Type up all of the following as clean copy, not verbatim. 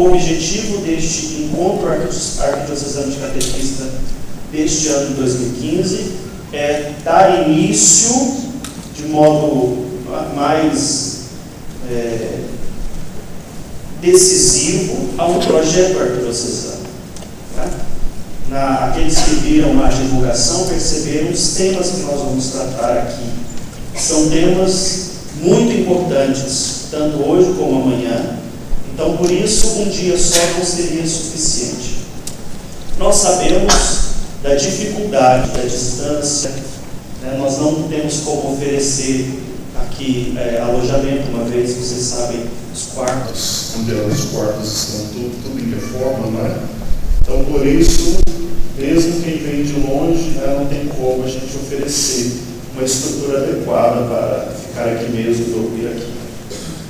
o objetivo deste encontro arquidiocesano de catequista deste ano de 2015 é dar início de modo mais decisivo a um projeto arquidiocesano. Tá? Aqueles que viram a divulgação perceberam os temas que nós vamos tratar aqui. São temas muito importantes, tanto hoje como amanhã. Então, por isso, um dia só não seria suficiente. Nós sabemos da dificuldade, da distância, né? Nós não temos como oferecer aqui alojamento, uma vez, vocês sabem, os quartos, onde os quartos estão tudo em reforma, não é? Então, por isso, mesmo quem vem de longe, né, não tem como a gente oferecer uma estrutura adequada para ficar aqui mesmo e dormir aqui.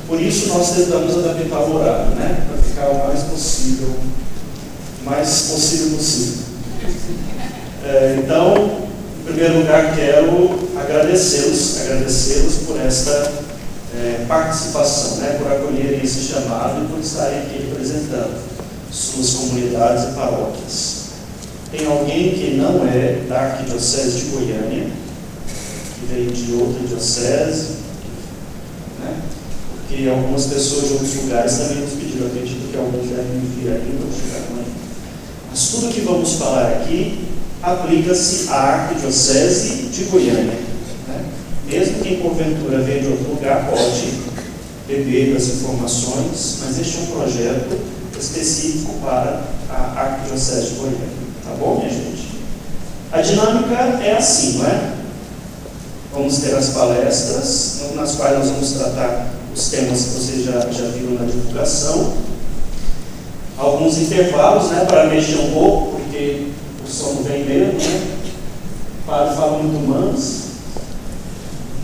Por isso, nós tentamos adaptar o horário, né, para ficar o mais possível possível. Então, em primeiro lugar, quero agradecê-los por esta participação, né, por acolherem esse chamado e por estarem aqui representando suas comunidades e paróquias. Tem alguém que não é da Arquidiocese de Goiânia, que veio de outra diocese, né? Porque algumas pessoas de outros lugares também nos pediram, acredito que alguns devem vir aqui para chegar amanhã. Mas tudo que vamos falar aqui aplica-se à Arquidiocese de Goiânia, né? Mesmo quem porventura veio de outro lugar pode beber das informações, mas este é um projeto específico para a Arquidiocese de Goiânia. Tá bom, minha gente? A dinâmica é assim, não é? Vamos ter as palestras, nas quais nós vamos tratar os temas que vocês já viram na divulgação. Alguns intervalos, né, para mexer um pouco, porque o sono vem mesmo, né? O padre fala muito manso.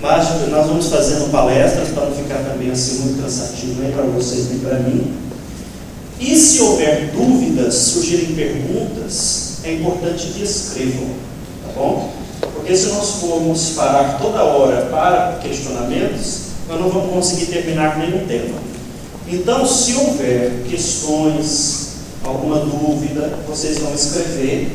Mas nós vamos fazendo palestras para não ficar também assim muito cansativo nem para vocês nem para mim. E se houver dúvidas, surgirem perguntas, é importante que escrevam, tá bom? Porque se nós formos parar toda hora para questionamentos, nós não vamos conseguir terminar nenhum tema. Então, se houver questões, alguma dúvida, vocês vão escrever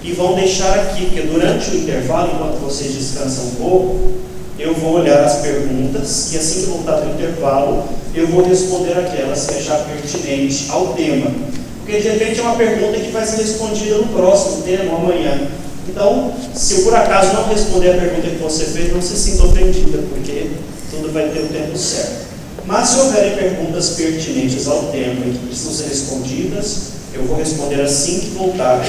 e vão deixar aqui, porque durante o intervalo, enquanto vocês descansam um pouco, eu vou olhar as perguntas e assim que voltar do intervalo, eu vou responder aquelas que é já pertinente ao tema. Porque de repente é uma pergunta que vai ser respondida no próximo tema, ou amanhã. Então, se eu por acaso não responder a pergunta que você fez, não se sinta ofendida, porque tudo vai ter o tempo certo. Mas se houverem perguntas pertinentes ao tema e que precisam ser respondidas, eu vou responder assim que voltar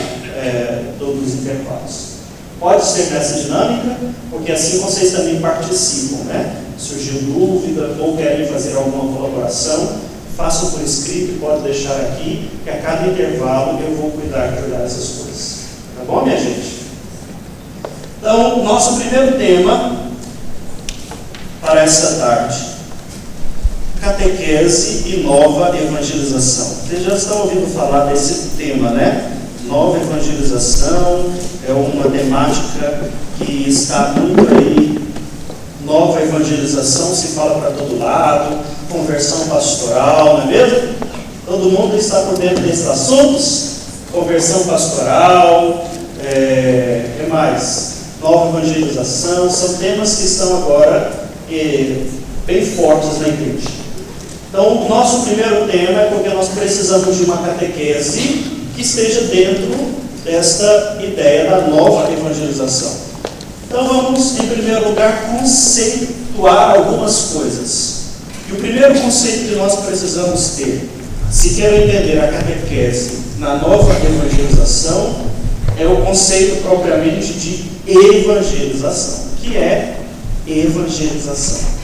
todos os intervalos. Pode ser nessa dinâmica, porque assim vocês também participam, né? Surgiu dúvida ou querem fazer alguma colaboração, façam por escrito, pode deixar aqui, que a cada intervalo eu vou cuidar de olhar essas coisas. Tá bom, minha gente? Então, nosso primeiro tema para essa tarde: catequese e nova evangelização. Vocês já estão ouvindo falar desse tema, né? Nova evangelização é uma temática que está muito aí. Nova evangelização se fala para todo lado, conversão pastoral, não é mesmo? Todo mundo está por dentro desses assuntos. Conversão pastoral, que mais? Nova evangelização, são temas que estão agora bem fortes na igreja. Então, o nosso primeiro tema é porque nós precisamos de uma catequese que esteja dentro desta ideia da nova evangelização. Então vamos, em primeiro lugar, conceituar algumas coisas. E o primeiro conceito que nós precisamos ter, se quer entender a catequese na nova evangelização, é o conceito propriamente de evangelização. O que é evangelização?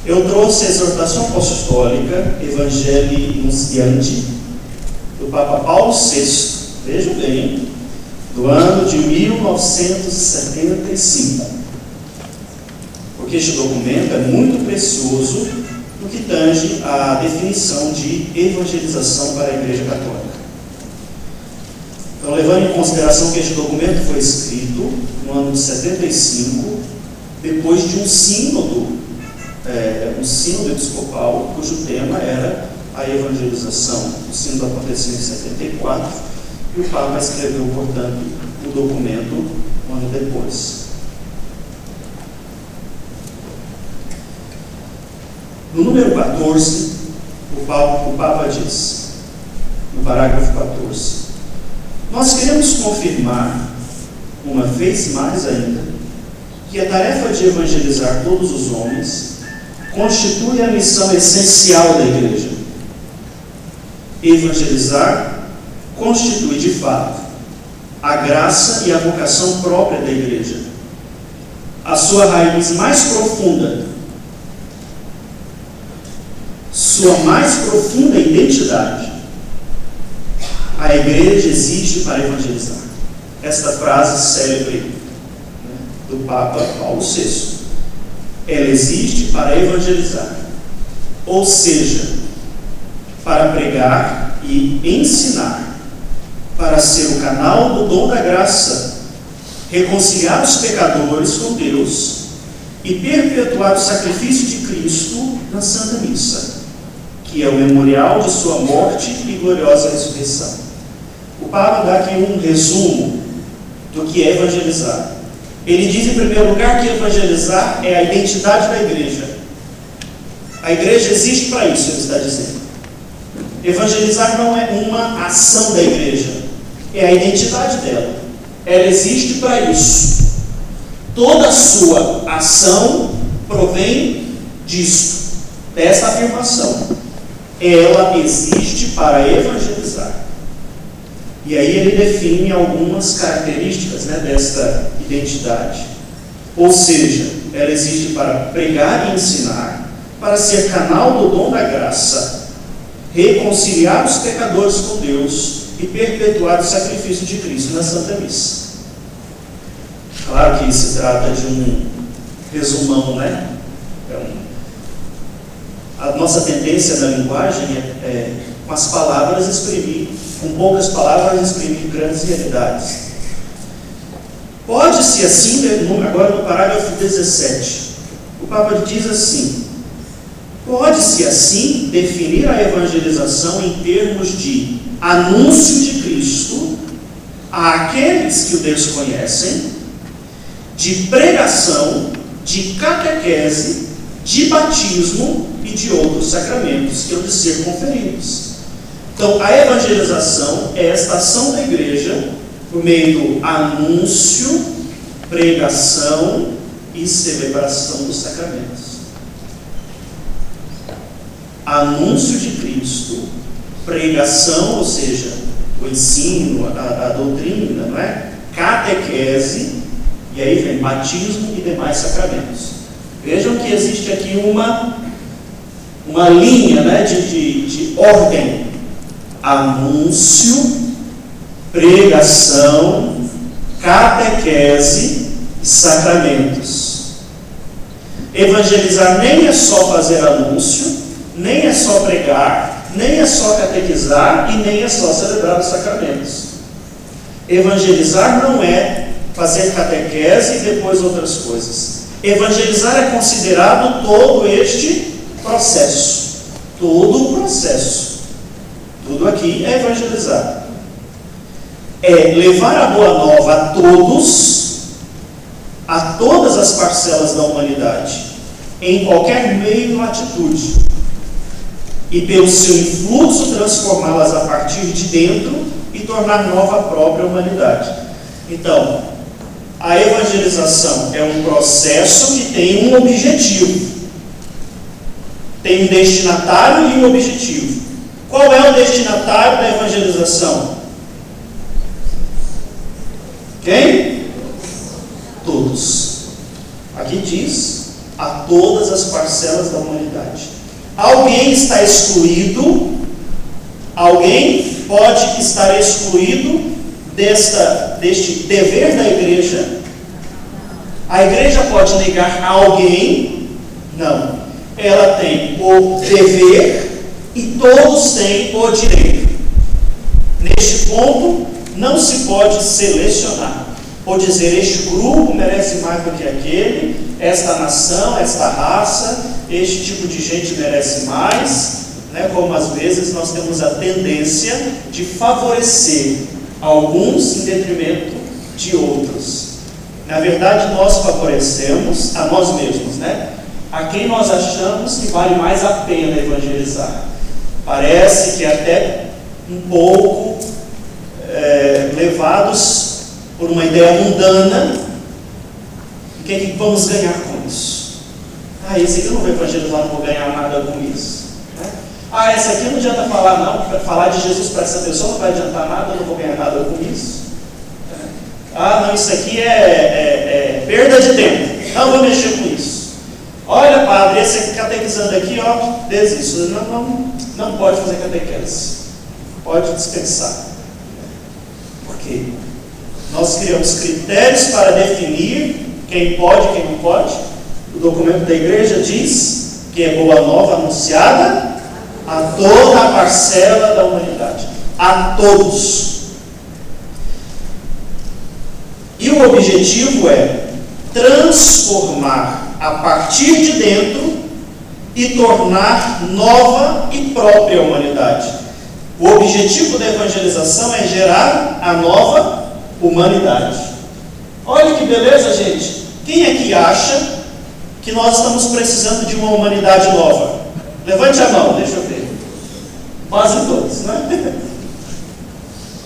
Eu trouxe a exortação apostólica Evangelii Nuntiandi, do Papa Paulo VI, vejam bem, do ano de 1975. Porque este documento é muito precioso no que tange à definição de evangelização para a Igreja Católica. Então, levando em consideração que este documento foi escrito no ano de 75, depois de um sínodo episcopal, cujo tema era a evangelização. O sínodo aconteceu em 74 e o Papa escreveu, portanto, o documento um ano depois. No número 14, o Papa diz, no parágrafo 14: nós queremos confirmar, uma vez mais ainda, que a tarefa de evangelizar todos os homens constitui a missão essencial da Igreja. Evangelizar constitui, de fato, a graça e a vocação própria da Igreja, a sua raiz mais profunda, sua mais profunda identidade. A Igreja existe para evangelizar. Esta frase célebre do Papa Paulo VI. Ela existe para evangelizar, ou seja, para pregar e ensinar, para ser o canal do dom da graça, reconciliar os pecadores com Deus e perpetuar o sacrifício de Cristo na Santa Missa, que é o memorial de sua morte e gloriosa ressurreição. O Papa dá aqui um resumo do que é evangelizar. Ele diz, em primeiro lugar, que evangelizar é a identidade da Igreja. A Igreja existe para isso, ele está dizendo. Evangelizar não é uma ação da Igreja, é a identidade dela. Ela existe para isso. Toda a sua ação provém disto, dessa afirmação. Ela existe para evangelizar. E aí ele define algumas características, desta identidade. Ou seja, ela existe para pregar e ensinar, para ser canal do dom da graça, reconciliar os pecadores com Deus e perpetuar o sacrifício de Cristo na Santa Missa. Claro que se trata de um resumão, A nossa tendência na linguagem é com as palavras exprimir, com poucas palavras exprimir grandes realidades. Pode-se assim, agora no parágrafo 17, o Papa diz assim: pode-se assim definir a evangelização em termos de anúncio de Cristo àqueles que o desconhecem, de pregação, de catequese, de batismo e de outros sacramentos que hão de ser conferidos. Então, a evangelização é esta ação da Igreja por meio do anúncio, pregação e celebração dos sacramentos. Anúncio de Cristo, pregação, ou seja, o ensino, a doutrina, catequese, e aí vem batismo e demais sacramentos. Vejam que existe aqui uma linha de ordem: anúncio, pregação, catequese e sacramentos. Evangelizar nem é só fazer anúncio, nem é só pregar, nem é só catequizar e nem é só celebrar os sacramentos. Evangelizar não é fazer catequese e depois outras coisas. Evangelizar é considerado todo este processo. Todo o processo. Tudo aqui é evangelizar. É levar a boa nova a todos, a todas as parcelas da humanidade, em qualquer meio ou atitude, e pelo seu influxo transformá-las a partir de dentro e tornar nova a própria humanidade. Então, a evangelização é um processo que tem um objetivo, tem um destinatário e um objetivo. Qual é o destinatário da evangelização? Quem? Todos. Aqui diz: a todas as parcelas da humanidade. Alguém está excluído? Alguém pode estar excluído deste dever da Igreja? A Igreja pode negar a alguém? Não. Ela tem o dever e todos têm o direito. Neste ponto, não se pode selecionar ou dizer: este grupo merece mais do que aquele, esta nação, esta raça, este tipo de gente merece mais, né, como às vezes nós temos a tendência de favorecer alguns em detrimento de outros. Na verdade, nós favorecemos a nós mesmos, né? A quem nós achamos que vale mais a pena evangelizar. Parece que até um pouco levados por uma ideia mundana. O que é que vamos ganhar com isso? Esse aqui eu não vou evangelizar, não vou ganhar nada com isso, né? Esse aqui não adianta falar não, para falar de Jesus para essa pessoa não vai adiantar nada, eu não vou ganhar nada com isso. Não, isso aqui é perda de tempo, não vou mexer com isso. Olha, padre, esse aqui catequizando aqui, desiste, não pode fazer catequese, pode dispensar. Por quê? Nós criamos critérios para definir quem pode e quem não pode. O documento da igreja diz que é boa nova anunciada a toda a parcela da humanidade, a todos. E o objetivo é transformar a partir de dentro e tornar nova e própria a humanidade. O objetivo da evangelização é gerar a nova humanidade. Olha que beleza, gente. Quem é que acha que nós estamos precisando de uma humanidade nova? Levante a mão, deixa eu ver. Quase todos, né?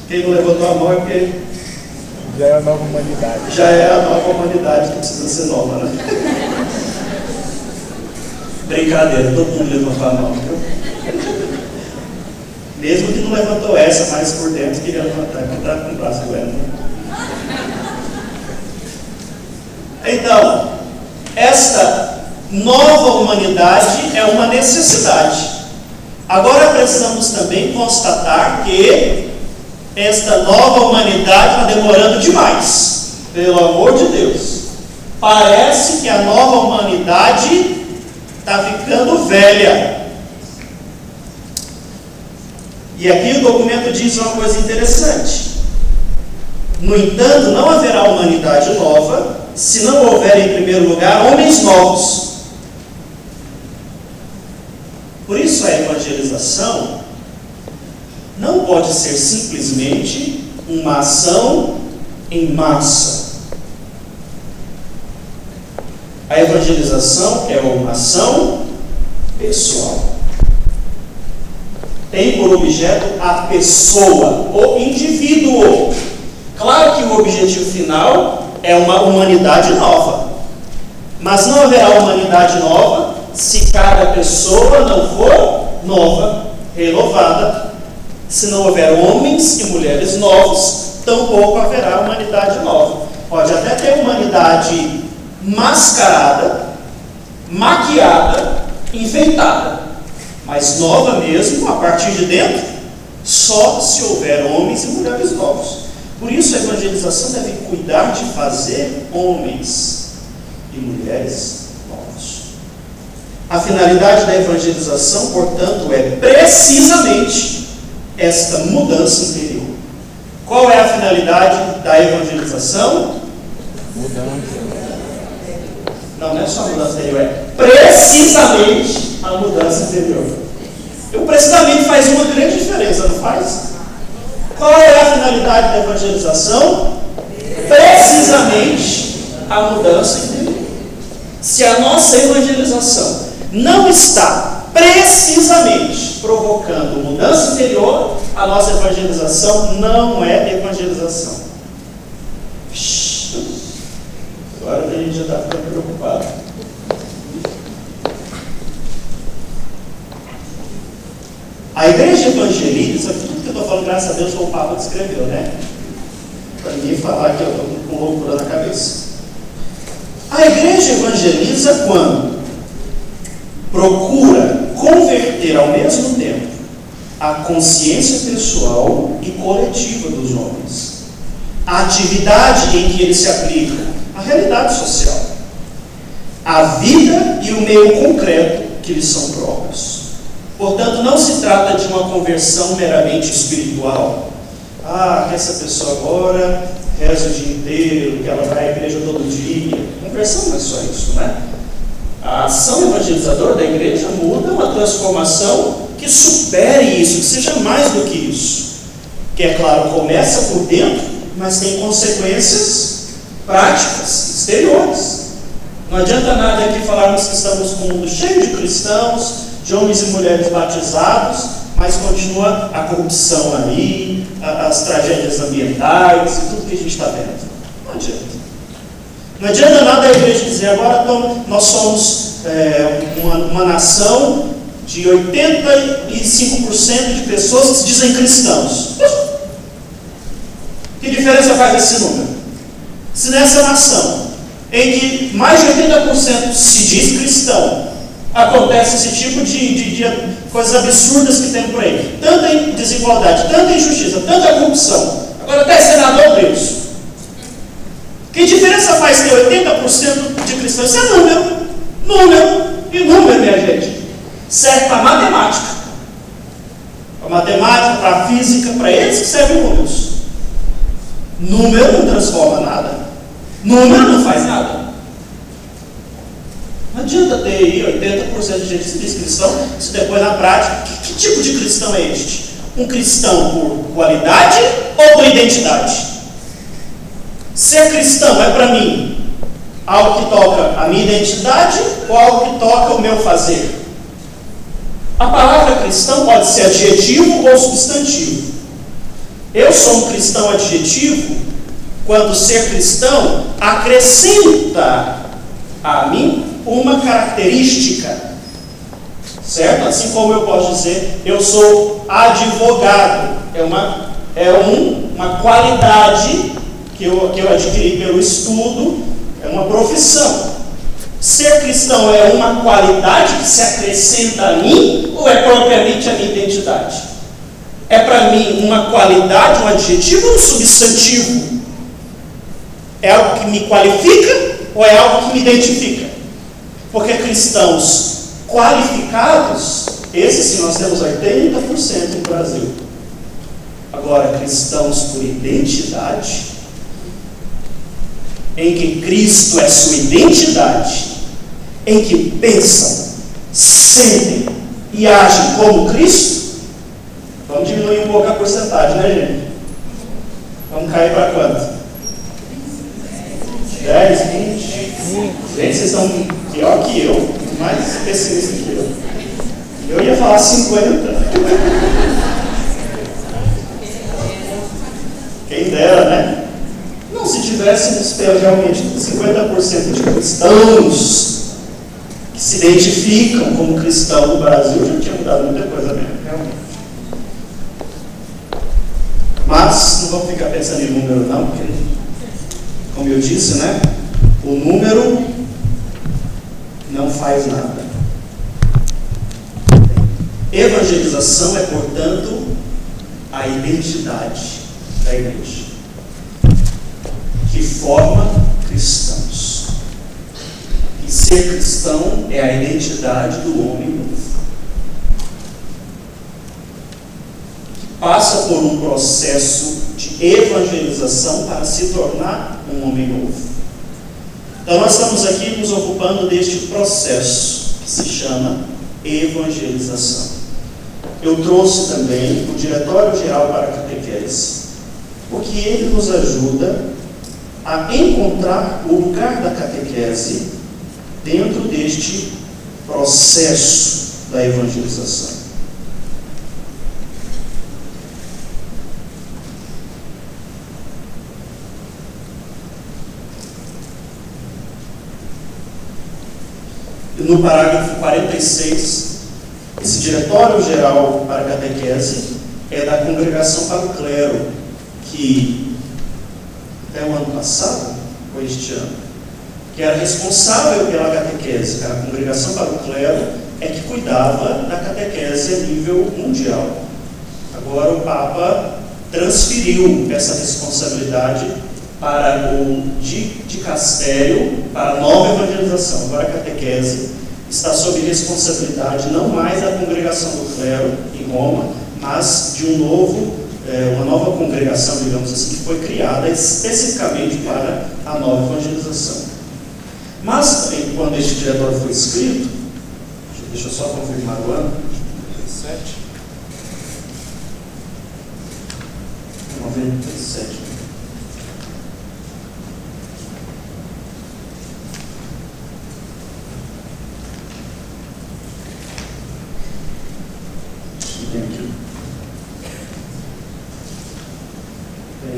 Quem não levantou a mão é porque já é a nova humanidade. Já é a nova humanidade que precisa ser nova, né? Brincadeira, todo mundo levantou a mão, viu? Mesmo que não levantou essa, mas por dentro queria levantar, porque está com o braço doendo. Então, esta nova humanidade é uma necessidade. Agora precisamos também constatar que esta nova humanidade está demorando demais, pelo amor de Deus. Parece que a nova humanidade está ficando velha. E aqui o documento diz uma coisa interessante. No entanto, não haverá humanidade nova se não houver, em primeiro lugar, homens novos. Por isso a evangelização não pode ser simplesmente uma ação em massa. A evangelização é uma ação pessoal. Tem por objeto a pessoa, o indivíduo. Claro que o objetivo final é uma humanidade nova. Mas não haverá humanidade nova se cada pessoa não for nova, renovada. Se não houver homens e mulheres novos, tampouco haverá humanidade nova. Pode até ter humanidade mascarada, maquiada, enfeitada, mas nova mesmo, a partir de dentro, só se houver homens e mulheres novos. Por isso a evangelização deve cuidar de fazer homens e mulheres novos. A finalidade da evangelização, portanto, é precisamente esta mudança interior. Qual é a finalidade da evangelização? Mudança. Não é só a mudança interior, é precisamente a mudança interior. O precisamente faz uma grande diferença, não faz? Qual é a finalidade da evangelização? Precisamente a mudança interior. Se a nossa evangelização não está precisamente provocando mudança interior, a nossa evangelização não é evangelização. Agora a gente já está ficando preocupado. A igreja evangeliza, tudo que eu estou falando, graças a Deus, foi o Papa que escreveu, né? Para ninguém falar que eu estou com loucura na cabeça. A igreja evangeliza quando procura converter ao mesmo tempo a consciência pessoal e coletiva dos homens, a atividade em que ele se aplica, a realidade social, a vida e o meio concreto que lhes são próprios. Portanto, não se trata de uma conversão meramente espiritual. Que essa pessoa agora reza o dia inteiro, que ela vai à igreja todo dia. Conversão não é só isso, né? A ação evangelizadora da igreja muda uma transformação que supere isso, que seja mais do que isso. Que, é claro, começa por dentro, mas tem consequências práticas, exteriores. Não adianta nada aqui falarmos que estamos com um mundo cheio de cristãos, de homens e mulheres batizados, mas continua a corrupção aí, as tragédias ambientais e tudo que a gente está vendo. Não adianta. Não adianta nada a igreja dizer, agora nós somos uma nação de 85% de pessoas que se dizem cristãos. Que diferença faz esse número? Se nessa nação, em que mais de 80% se diz cristão, acontece esse tipo de coisas absurdas que tem por aí, tanta desigualdade, tanta injustiça, tanta corrupção, agora até senador preso. Que diferença faz ter 80% de cristãos? Isso é número. E número, minha gente, serve para matemática. Para matemática, para física, para eles que servem números. Número não transforma nada. Número não faz nada. Não adianta ter aí 80% de gente que se diz cristão, se depois na prática, que tipo de cristão é este? Um cristão por qualidade ou por identidade? Ser cristão é para mim algo que toca a minha identidade ou algo que toca o meu fazer? A palavra cristão pode ser adjetivo ou substantivo. Eu sou um cristão adjetivo quando ser cristão acrescenta a mim uma característica, certo? Assim como eu posso dizer, eu sou advogado, é uma qualidade que eu adquiri pelo estudo, é uma profissão. Ser cristão é uma qualidade que se acrescenta a mim ou é propriamente a minha identidade? É para mim uma qualidade, um adjetivo ou um substantivo? É algo que me qualifica ou é algo que me identifica? Porque cristãos qualificados, esses sim nós temos 80% no Brasil. Agora, cristãos por identidade, em que Cristo é sua identidade, em que pensam, sentem e agem como Cristo, vamos diminuir um pouco a porcentagem, né, gente? Vamos cair para quanto? 10, 20? Gente, vocês estão pior que eu, mais pessimista que eu. Eu ia falar 50. Quem dera, né? Não, se tivéssemos realmente 50% de cristãos que se identificam como cristão no Brasil, já tinha mudado muita coisa mesmo, realmente. Mas não vamos ficar pensando em número não, porque, como eu disse, né? O número não faz nada. Evangelização é, portanto, a identidade da igreja, que forma cristãos. E ser cristão é a identidade do homem novo. Passa por um processo de evangelização para se tornar um homem novo. Então nós estamos aqui nos ocupando deste processo que se chama evangelização. Eu trouxe também o Diretório Geral para a Catequese, porque ele nos ajuda a encontrar o lugar da catequese dentro deste processo da evangelização. No parágrafo 46, esse Diretório Geral para a Catequese é da Congregação para o Clero, que até o ano passado, ou este ano, que era responsável pela catequese, que era a Congregação para o Clero, é que cuidava da catequese a nível mundial. Agora o Papa transferiu essa responsabilidade para o dicastério, para a nova evangelização. Agora a catequese está sob responsabilidade não mais da Congregação do Clero em Roma, mas de uma nova congregação, digamos assim, que foi criada especificamente para a nova evangelização. Mas também, quando este diretório foi escrito, deixa eu só confirmar o ano, 97.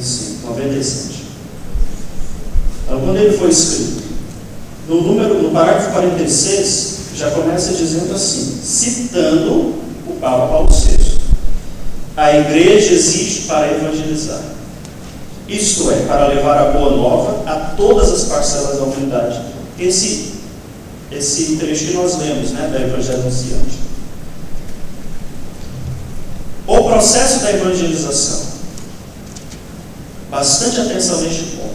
Sim, 97. Então, quando ele foi escrito, no parágrafo 46, já começa dizendo assim, citando o Papa Paulo VI: a igreja existe para evangelizar, isto é, para levar a boa nova a todas as parcelas da humanidade. Esse trecho que nós lemos, né, da Evangelho Anunciante. O processo da evangelização. Bastante atenção neste ponto,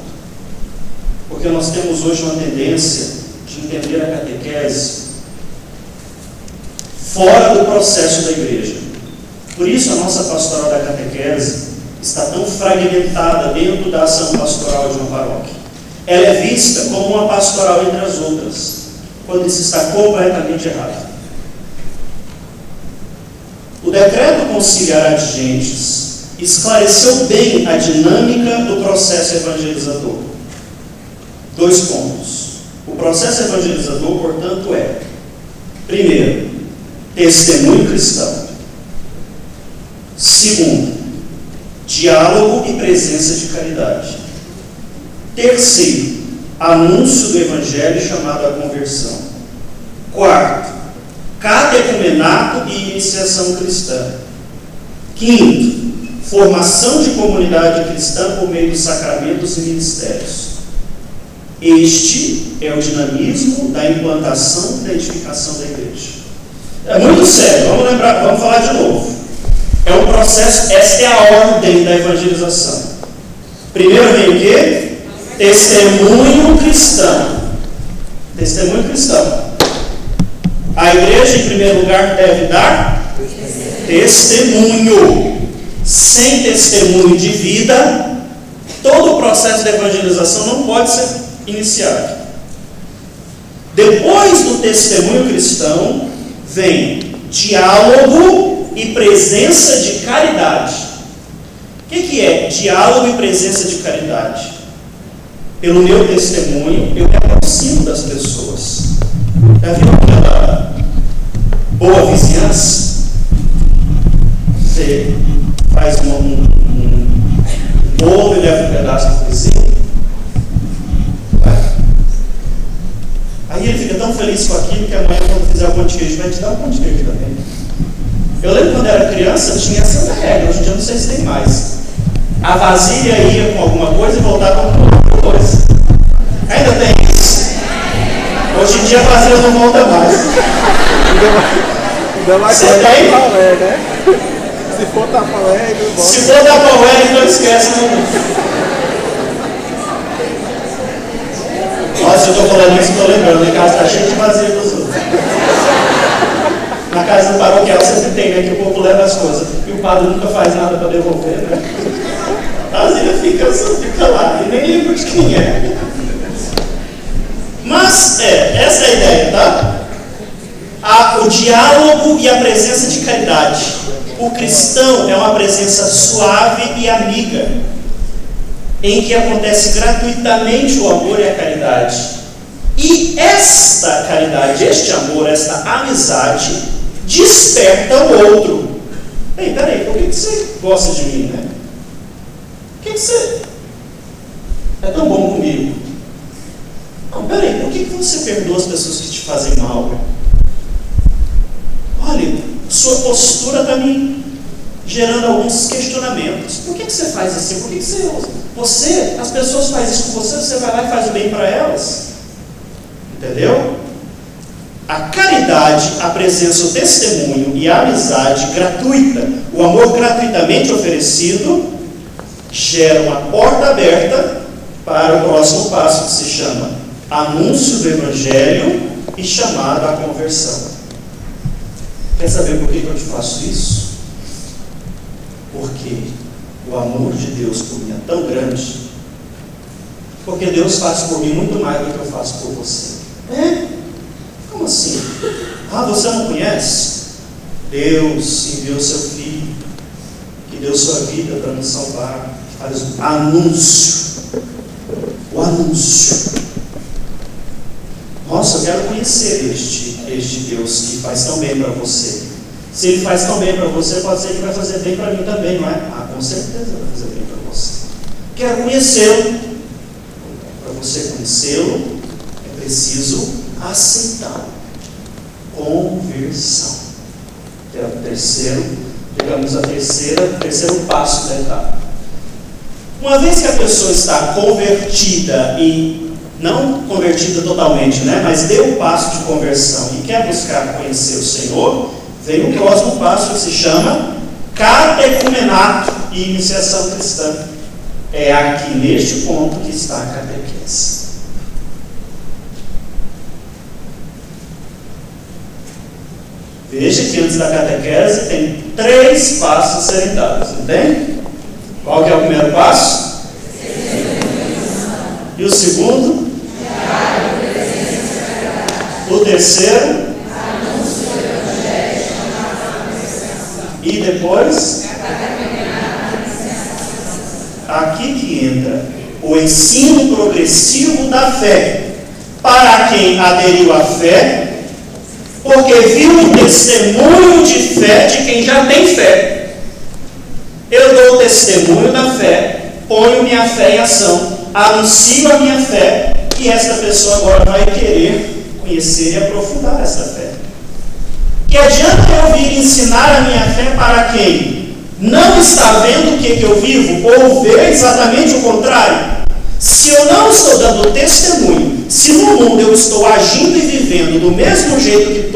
porque nós temos hoje uma tendência de entender a catequese fora do processo da igreja. Por isso a nossa pastoral da catequese está tão fragmentada dentro da ação pastoral de uma paróquia. Ela é vista como uma pastoral entre as outras, quando isso está completamente errado. O decreto conciliar ad gentes esclareceu bem a dinâmica do processo evangelizador. 2 pontos. O processo evangelizador, portanto, é: primeiro, testemunho cristão; segundo, diálogo e presença de caridade; terceiro, anúncio do evangelho chamado a conversão; quarto, catecumenato e iniciação cristã; quinto, formação de comunidade cristã por meio dos sacramentos e ministérios. Este é o dinamismo da implantação e da edificação da igreja. É muito sério, vamos falar de novo. É um processo, essa é a ordem da evangelização. Primeiro vem o quê? Testemunho cristão. Testemunho cristão. A igreja, em primeiro lugar, deve dar testemunho. Sem testemunho de vida, todo o processo de evangelização não pode ser iniciado. Depois do testemunho cristão, vem diálogo e presença de caridade. O que é diálogo e presença de caridade? Pelo meu testemunho, eu me aproximo das pessoas. Já viu aquela boa vizinhança? Você faz um bolo e leva um pedaço para o vizinho. Aí ele fica tão feliz com aquilo que amanhã, quando fizer o pão de queijo, vai te dar um pão de queijo também. Eu lembro quando era criança, tinha essa regra, hoje em dia não sei se tem mais. A vasilha ia com alguma coisa e voltava com outra coisa. Ainda tem isso? Hoje em dia a vasilha não volta mais. Você tem? Né? Se for Tupperware, não volta. Se for Tupperware, não esquece, não. Nossa, eu estou falando isso, estou lembrando. Em casa está cheio de vasilha dos outros. Na casa do paroquial sempre tem, né? Que o povo leva as coisas. E o padre nunca faz nada para devolver, né? A vasilha fica lá. E nem lembro de quem é. Mas, essa é a ideia, tá? O diálogo e a presença de caridade. O cristão é uma presença suave e amiga, em que acontece gratuitamente o amor e a caridade. E esta caridade, este amor, esta amizade, desperta o outro. Ei, peraí, por que você gosta de mim, né? Por que você é tão bom comigo? Não, peraí, por que você perdoa as pessoas que te fazem mal? Olha, sua postura está me gerando alguns questionamentos. Por que você faz assim? Por que você as pessoas fazem isso com você, você vai lá e faz o bem para elas? Entendeu? A caridade, a presença, o testemunho e a amizade gratuita, o amor gratuitamente oferecido, gera uma porta aberta para o próximo passo, que se chama anúncio do Evangelho e chamado à conversão. Quer saber por que eu te faço isso? Porque o amor de Deus por mim é tão grande. Porque Deus faz por mim muito mais do que eu faço por você. Como assim? Você não conhece? Deus enviou seu Filho, que deu sua vida para nos salvar. Faz o anúncio. O anúncio. Nossa, eu quero conhecer este Deus que faz tão bem para você. Se Ele faz tão bem para você, pode ser que vai fazer bem para mim também, não é? Ah, com certeza vai fazer bem para você. Quero conhecê-lo. Para você conhecê-lo, é preciso aceitá-lo. Conversão. Que é o terceiro, digamos, o terceiro passo da etapa. Uma vez que a pessoa está convertida e não convertida totalmente, né, mas deu o passo de conversão e quer buscar conhecer o Senhor, vem o próximo passo que se chama catecumenato e iniciação cristã. É aqui neste ponto que está a catequese. Veja que antes da catequese tem 3 passos a serem dados, não tem? Qual que é o primeiro passo? E o segundo? O terceiro? E depois? Aqui que entra o ensino progressivo da fé. Para quem aderiu à fé, porque viu o testemunho de fé de quem já tem fé. Eu dou o testemunho da fé, ponho minha fé em ação, anuncio a minha fé, e esta pessoa agora vai querer conhecer e aprofundar essa fé. Que adianta eu vir ensinar a minha fé para quem não está vendo o que eu vivo, ou vê exatamente o contrário? Se eu não estou dando testemunho, se no mundo eu estou agindo e vivendo do mesmo jeito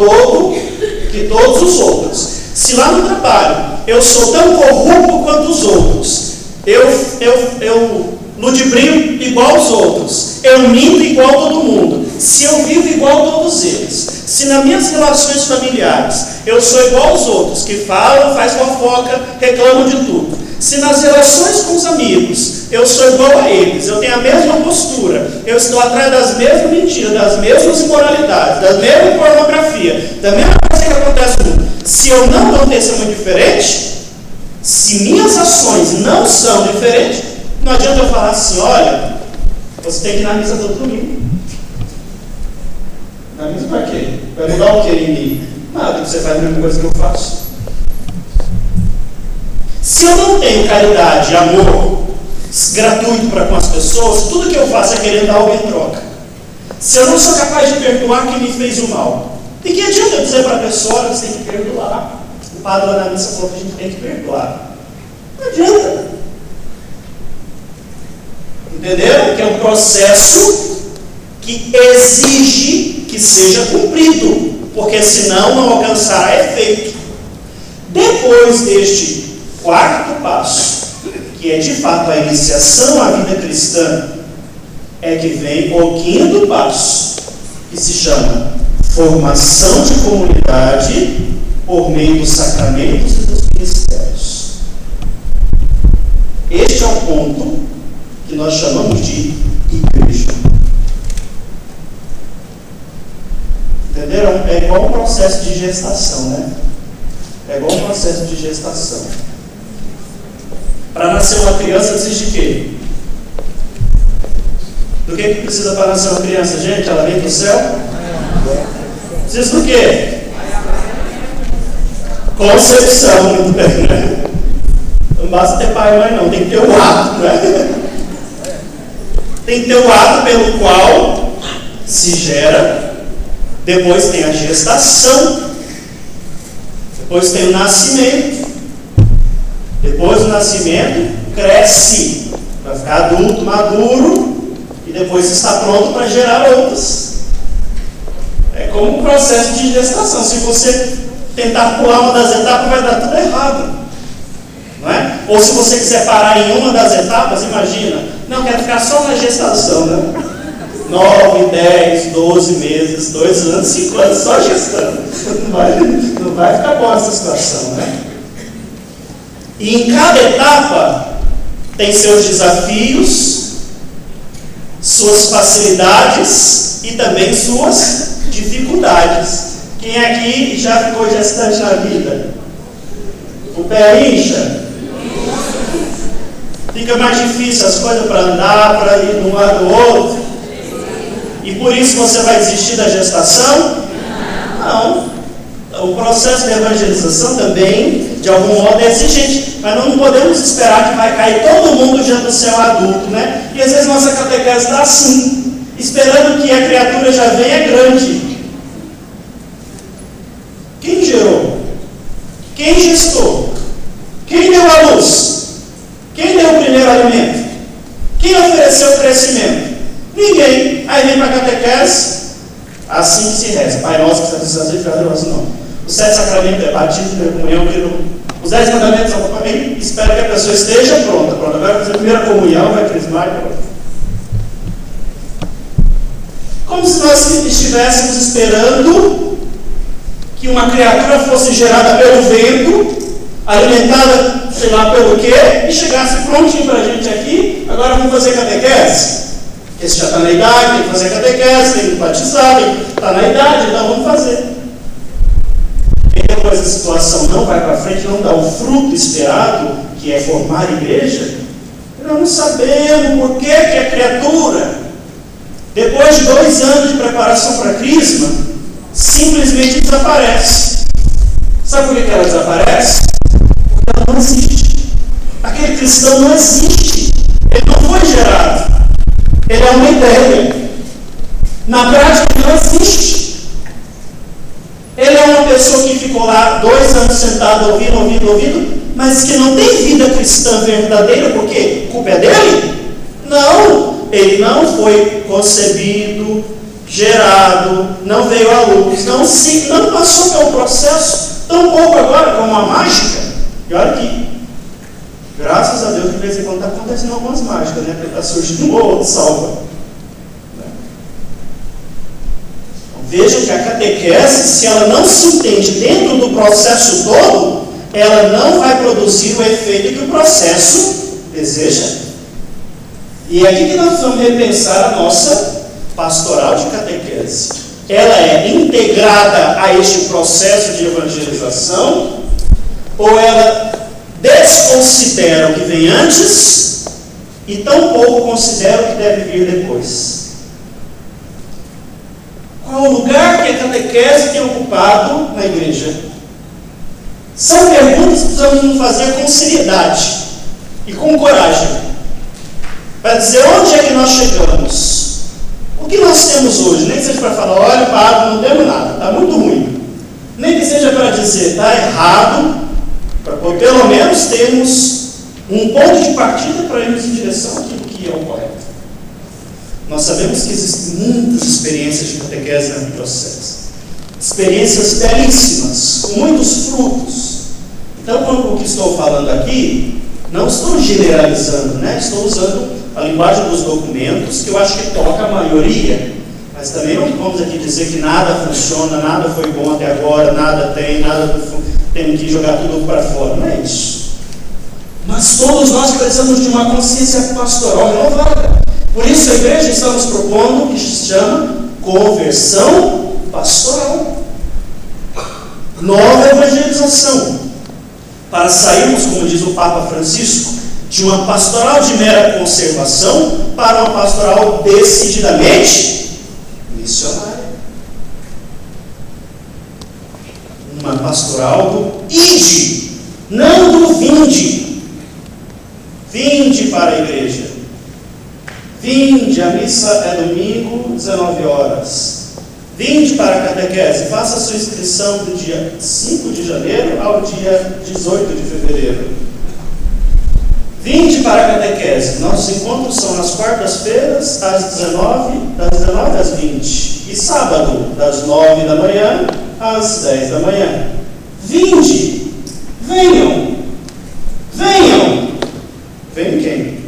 que todos os outros, se lá no trabalho eu sou tão corrupto quanto os outros, eu ludibrio igual aos outros, eu minto igual todo mundo, se eu vivo igual a todos eles, se nas minhas relações familiares eu sou igual aos outros, que falam, faz fofoca, reclamam de tudo, se nas relações com os amigos eu sou igual a eles, eu tenho a mesma postura, eu estou atrás das mesmas mentiras, das mesmas imoralidades, da mesma pornografia, da mesma coisa que acontece no mundo, se eu não dou um testemunho diferente, se minhas ações não são diferentes, não adianta eu falar assim: olha, você tem que ir na missa todo domingo. Na missa para quê? Vai mudar o que em mim? Nada, você faz a mesma coisa que eu faço. Se eu não tenho caridade, amor gratuito para com as pessoas, tudo que eu faço é querer dar algo em troca. Se eu não sou capaz de perdoar quem me fez o mal, de que adianta eu dizer para a pessoa que você tem que perdoar? O padre lá na missa falou que a gente tem que perdoar. Não adianta. Entenderam? Que é um processo que exige que seja cumprido, porque senão não alcançará efeito. Depois deste quarto passo, que é de fato a iniciação à vida cristã, é que vem o quinto passo, que se chama formação de comunidade por meio dos sacramentos e dos ministérios. Este é o ponto que nós chamamos de igreja. Entenderam? É igual um processo de gestação, né? É igual um processo de gestação. Para nascer uma criança, precisa de quê? Do que precisa para nascer uma criança, gente? Ela vem do céu? Precisa do quê? Concepção, muito bem, né? Não basta ter pai e mãe, não. Tem que ter o ato, né? Tem que ter o ato pelo qual se gera. Depois tem a gestação. Depois tem o nascimento. Depois do nascimento, cresce. Vai ficar adulto, maduro. E depois está pronto para gerar outros. É como um processo de gestação. Se você tentar pular uma das etapas, vai dar tudo errado. Não é? Ou se você quiser parar em uma das etapas, imagina, não, quero ficar só na gestação, né? 9, 10, 12 meses, 2 anos, 5 anos só gestando. Não vai ficar boa essa situação, né? E em cada etapa tem seus desafios, suas facilidades e também suas dificuldades. Quem aqui já ficou gestante na vida? O pé incha? Fica mais difícil as coisas para andar, para ir de um lado do outro? E por isso você vai desistir da gestação? Não. O processo de evangelização também, de algum modo, é exigente. Mas não podemos esperar que vai cair todo mundo já do céu adulto, né? E às vezes nossa catequese está assim, esperando que a criatura já venha grande. Quem gerou? Quem gestou? Quem deu a luz? Quem deu o primeiro alimento? Quem ofereceu o crescimento? Ninguém. Aí vem para a catequese, assim que se reza. Pai nosso que está no céu, nosso nome. Os 7 sacramentos é batismo, comunhão, os 10 mandamentos são para mim. Espero que a pessoa esteja pronta. Agora vai fazer a primeira comunhão, vai crismar e pronto. Como se nós estivéssemos esperando que uma criatura fosse gerada pelo vento, alimentada, sei lá pelo quê, e chegasse prontinho para a gente aqui. Agora vamos fazer catequese. Esse já está na idade, tem que fazer catequese, tem que batizar, está na idade, então vamos fazer. E depois a situação não vai para frente, não dá o fruto esperado, que é formar a igreja. Nós não sabemos por que a criatura, depois de 2 anos de preparação para a crisma, simplesmente desaparece. Sabe por que ela desaparece? Porque ela não existe. Aquele cristão não existe. Ele não foi gerado. Ele é uma ideia. Na prática, ele não existe. Ele é uma pessoa que ficou lá 2 anos sentado, ouvindo, mas que não tem vida cristã verdadeira, porque a culpa é dele? Não. Ele não foi concebido, gerado, não veio à luz, não passou pelo processo, tão pouco agora como a mágica. E olha aqui, graças a Deus, de vez em quando está acontecendo algumas mágicas, né? Porque está surgindo um outro salva. Então, vejam que a catequese, se ela não se entende dentro do processo todo, ela não vai produzir o efeito que o processo deseja. E é aqui que nós vamos repensar a nossa pastoral de catequese. Ela é integrada a este processo de evangelização, ou ela desconsidera o que vem antes e tampouco considera o que deve vir depois? Qual o lugar que a catequese tem ocupado na igreja? São perguntas que precisamos nos fazer com seriedade e com coragem, para dizer onde é que nós chegamos. O que nós temos hoje? Nem que seja para falar, olha, padre, não temos nada, está muito ruim. Nem que seja para dizer, está errado, para pelo menos termos um ponto de partida para irmos em direção àquilo que é o correto. Nós sabemos que existem muitas experiências de catequese na processo. Experiências belíssimas, com muitos frutos. Então, o que estou falando aqui, não estou generalizando, né? Estou usando a linguagem dos documentos, que eu acho que toca a maioria, mas também não vamos aqui dizer que nada funciona, nada foi bom até agora, nada temos que jogar tudo para fora, não é isso. Mas todos nós precisamos de uma consciência pastoral renovada. Por isso a igreja está nos propondo o que se chama conversão pastoral, nova evangelização, para sairmos, como diz o Papa Francisco, de uma pastoral de mera conservação para uma pastoral decididamente missionária. Uma pastoral do ide, não do vinde. Vinde para a igreja. Vinde, a missa é domingo, 19 horas. Vinde para a catequese, faça a sua inscrição do dia 5 de janeiro ao dia 18 de fevereiro. Vinde para a catequese. Nossos encontros são nas quartas-feiras, das 19 às 20. E sábado, das 9 da manhã às 10 da manhã. Vinde. Venham. Venham. Venham quem?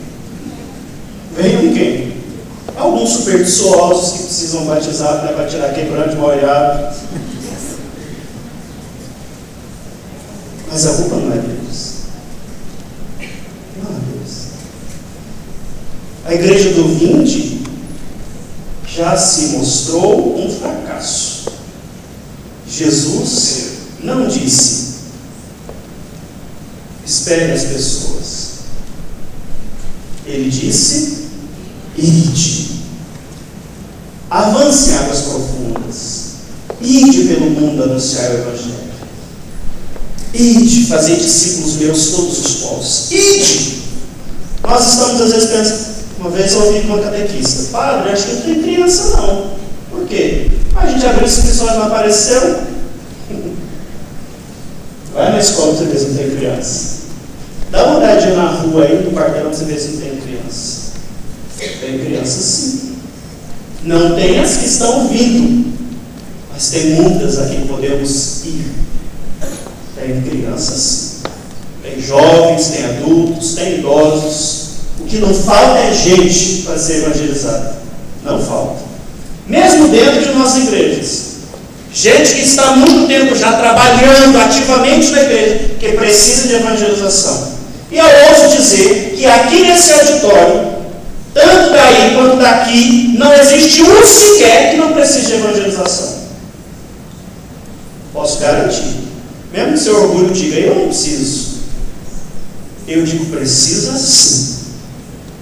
Venham quem? Alguns supersticiosos que precisam batizar, né, para tirar aquele grande molhado. Mas a culpa não é deles. A igreja do Vinde já se mostrou um fracasso. Jesus não disse: espere as pessoas. Ele disse: ide. Avance em águas profundas. Ide pelo mundo anunciar o Evangelho. Ide, fazer discípulos meus todos os povos. Ide. Nós estamos às vezes pensando. Uma vez eu ouvi uma catequista: padre, acho que não tem criança não. Por quê? A gente abriu inscrições, não apareceu. Vai na escola para você ver se não tem criança. Dá uma olhadinha na rua aí, no quarteirão, para você ver se não tem criança. Tem criança sim. Não tem as que estão vindo, mas tem muitas a quem podemos ir. Tem crianças sim. Tem jovens, tem adultos, tem idosos. O que não falta é gente para ser evangelizada. Não falta. Mesmo dentro de nossas igrejas. Gente que está há muito tempo já trabalhando ativamente na igreja, que precisa de evangelização. E eu ouso dizer que aqui nesse auditório, tanto daí quanto daqui, não existe um sequer que não precise de evangelização. Posso garantir. Mesmo que seu orgulho diga: eu não preciso. Eu digo: precisa sim.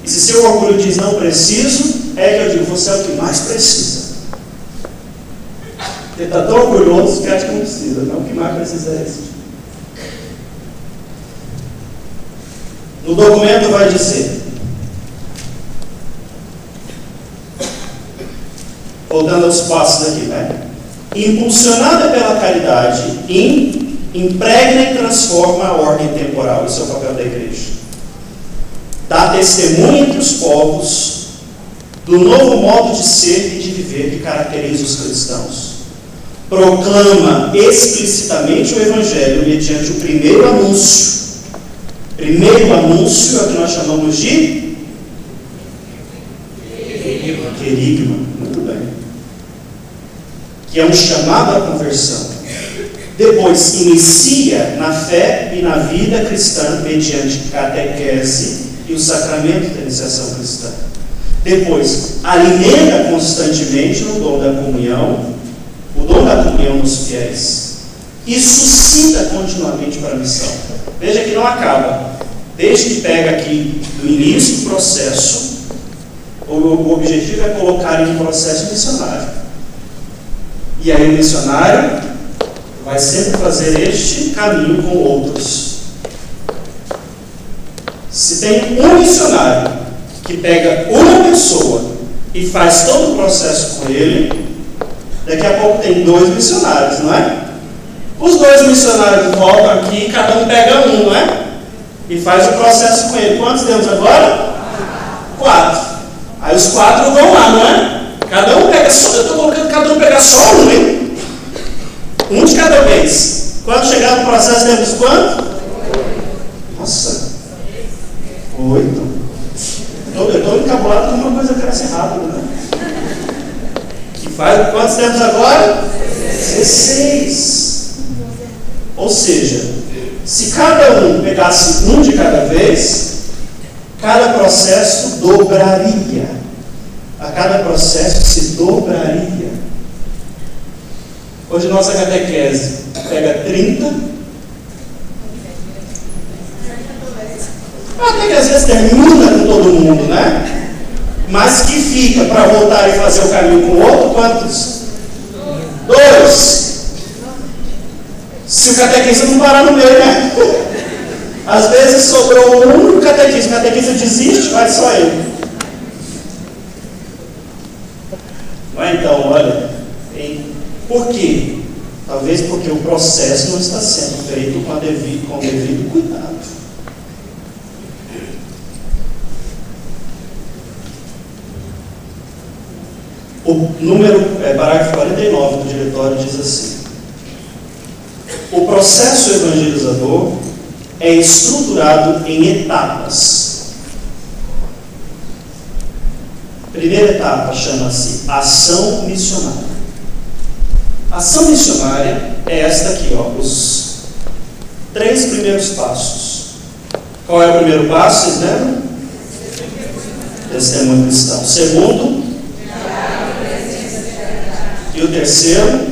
E se seu orgulho diz: não preciso, é que eu digo: você é o que mais precisa. Ele está tão orgulhoso que acha que não precisa. Não, o que mais precisa é esse. No documento vai dizer, voltando aos passos aqui, né? Impulsionada pela caridade, impregna e transforma a ordem temporal. Esse é o papel da igreja. Dá testemunho entre os povos do novo modo de ser e de viver que caracteriza os cristãos. Proclama explicitamente o Evangelho mediante o primeiro anúncio. Primeiro anúncio é o que nós chamamos de querigma. Muito bem. Que é um chamado à conversão. Depois inicia na fé e na vida cristã mediante catequese e o sacramento da iniciação cristã. Depois alimenta constantemente no dom da comunhão, o dom da comunhão nos fiéis, e suscita continuamente para a missão. Veja que não acaba. Desde que pega aqui do início do processo, o objetivo é colocar em um processo missionário. E aí o missionário vai sempre fazer este caminho com outros. Se tem um missionário que pega uma pessoa e faz todo o processo com ele, daqui a pouco tem 2 missionários, não é? Os 2 missionários voltam aqui, cada um pega um, não é? E faz o processo com ele. Quantos temos agora? 4. Aí os 4 vão lá, não é? Cada um pega só. Eu estou colocando cada um pegar só um, hein? Um de cada vez. Quando chegar no processo, temos quanto? Nossa. 8. Eu estou encabulado com uma coisa que cresce rápido, né? Que faz, quantos temos agora? 16. Ou seja, se cada um pegasse um de cada vez, cada processo dobraria. A cada processo se dobraria. Hoje nossa catequese pega 30. Até que às vezes termina com todo mundo, né? Mas que fica para voltar e fazer o caminho com o outro, quantos? 2. Se o catequista não parar no meio, né? Às vezes sobrou um único catequista. O catequista desiste, vai só ele. Mas então, olha, por quê? Talvez porque o processo não está sendo feito com o devido cuidado. O parágrafo 49 do diretório diz assim: o processo evangelizador é estruturado em etapas. Primeira etapa chama-se ação missionária. Ação missionária é esta aqui, ó, os 3 primeiros passos. Qual é o primeiro passo, vocês lembram? Testemunho cristão. Segundo, e o terceiro,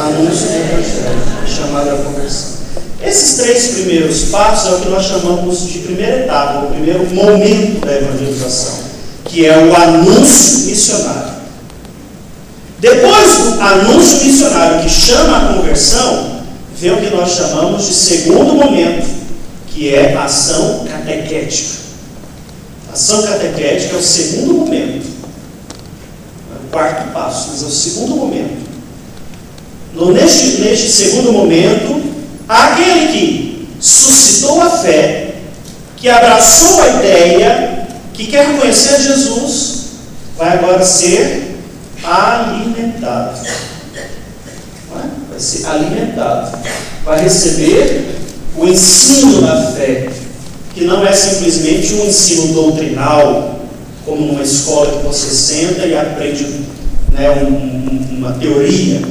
Anúncio do Evangelho, chamada conversão. Esses 3 primeiros passos é o que nós chamamos de primeira etapa, o primeiro momento da evangelização, que é o anúncio missionário. Depois do anúncio missionário, que chama a conversão, vem o que nós chamamos de segundo momento, que é a ação catequética. A ação catequética é o segundo momento. O 4º passo, mas é o segundo momento. Neste segundo momento, aquele que suscitou a fé, que abraçou a ideia, que quer conhecer Jesus, vai agora ser alimentado. Vai ser alimentado. Vai receber o ensino da fé, que não é simplesmente um ensino doutrinal, como numa escola que você senta e aprende, né, uma teoria,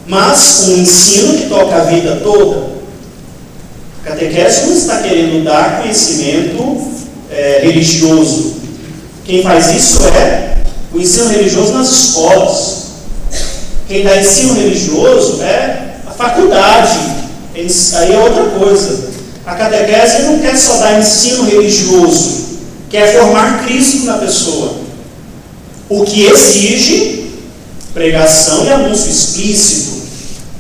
mas um ensino que toca a vida toda. A catequese não está querendo dar conhecimento religioso. Quem faz isso é o ensino religioso nas escolas. Quem dá ensino religioso é a faculdade. Aí é outra coisa. A catequese não quer só dar ensino religioso, quer formar Cristo na pessoa. O que exige pregação e anúncio explícito.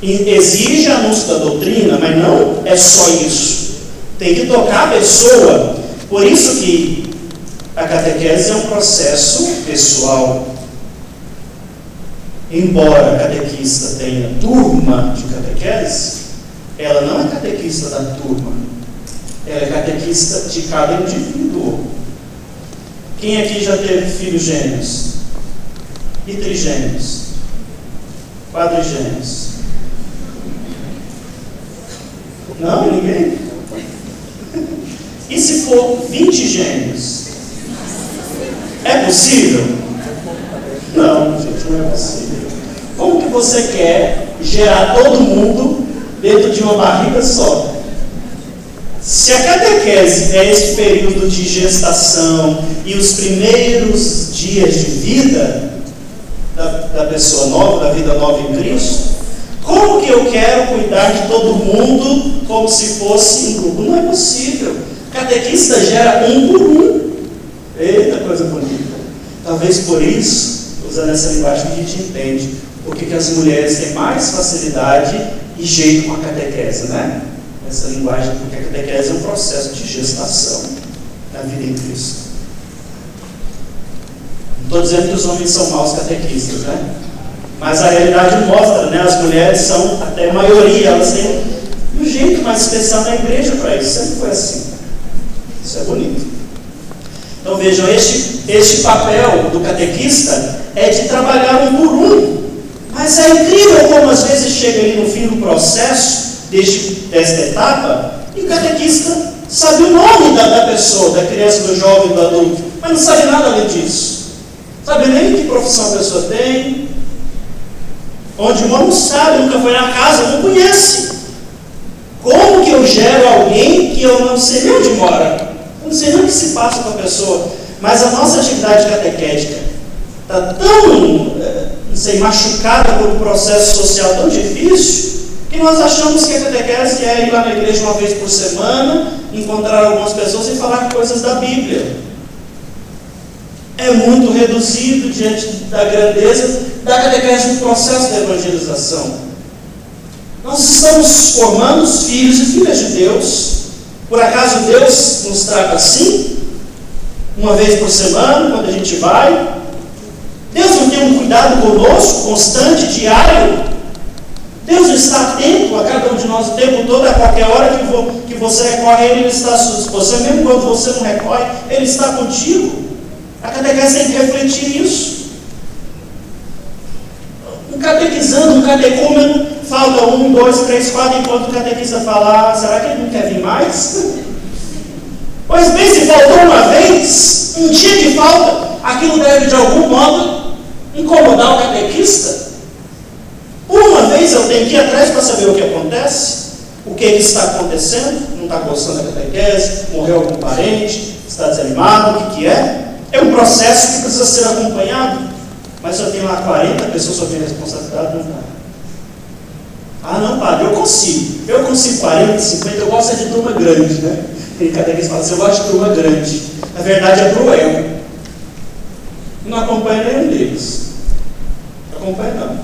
Exige anúncio da doutrina, mas não é só isso. Tem que tocar a pessoa. Por isso que a catequese é um processo pessoal. Embora a catequista tenha turma de catequese, ela não é catequista da turma. Ela é catequista de cada indivíduo. Quem aqui já teve filhos gêmeos? E trigêmeos? Quadrigêmeos? Não? Ninguém? E se for 20 gêmeos? É possível? Não, gente, não é possível. Como que você quer gerar todo mundo dentro de uma barriga só? Se a catequese é esse período de gestação e os primeiros dias de vida da pessoa nova, da vida nova em Cristo, como que eu quero cuidar de todo mundo como se fosse um grupo? Não é possível. Catequista gera um por um. Eita, coisa bonita. Talvez por isso, usando essa linguagem que a gente entende, porque que as mulheres têm mais facilidade e jeito com a catequese, né? Essa linguagem, porque a catequese é um processo de gestação na vida em Cristo. Não estou dizendo que os homens são maus catequistas, né? Mas a realidade mostra, né? As mulheres são, até a maioria, elas têm um jeito mais especial na igreja para isso. Sempre foi assim. Isso é bonito. Então vejam, este papel do catequista é de trabalhar um por um. Mas é incrível como às vezes chega ali no fim do processo, desta etapa, e o catequista sabe o nome da pessoa, da criança, do jovem, do adulto, mas não sabe nada além disso. Sabe nem que profissão a pessoa tem, onde mora não sabe, nunca foi na casa, não conhece. Como que eu gero alguém que eu não sei nem onde mora? Eu não sei nem o que se passa com a pessoa. Mas a nossa atividade catequética está tão, machucada por um processo social tão difícil, que nós achamos que a catequese é ir lá na igreja uma vez por semana, encontrar algumas pessoas e falar coisas da Bíblia. É muito reduzido diante da grandeza da catequese no processo da evangelização. Nós estamos formando os filhos e filhas de Deus. Por acaso Deus nos trata assim? Uma vez por semana, quando a gente vai? Deus não tem um cuidado conosco, constante, diário? Deus está atento a cada um de nós o tempo todo, a qualquer hora que você recorre, Ele está à sua disposição. Mesmo quando você não recorre, Ele está contigo. A catequese tem que refletir isso. Um catequizando, um catecúmeno, falta 1, 2, 3, 4, enquanto o catequista fala, será que ele não quer vir mais? Pois bem, se faltou uma vez, um dia de falta, aquilo deve de algum modo incomodar o catequista. Por uma vez eu tenho que ir atrás para saber o que acontece, o que está acontecendo, não está gostando da catequese, morreu algum parente, está desanimado, o que é? É um processo que precisa ser acompanhado. Mas se eu tenho lá 40 pessoas sob minha responsabilidade, não dá. Ah, não, padre, eu consigo 40, 50, eu gosto de turma grande, né? Tem catequista que fala assim, eu gosto de turma grande. Na verdade é cruel. Não acompanha nenhum deles. Não acompanha não.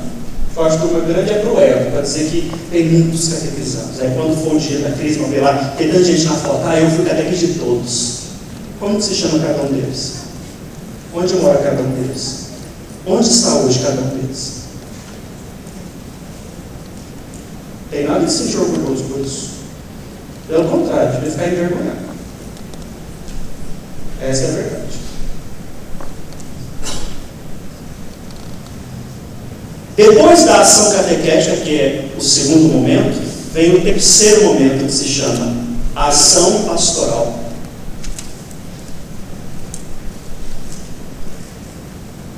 Gosto de turma grande é cruel, para dizer que tem muitos catequizados. Aí quando for o dia da crise, vão ver lá, tem tanta gente na foto, eu fui catequista de todos. Como que se chama cada um deles? Onde mora cada um deles? Onde está hoje cada um deles? Tem nada de se sentir orgulhoso por isso. Pelo contrário, deve ficar envergonhado. Essa é a verdade. Depois da ação catequética, que é o segundo momento, vem o terceiro momento, que se chama ação pastoral.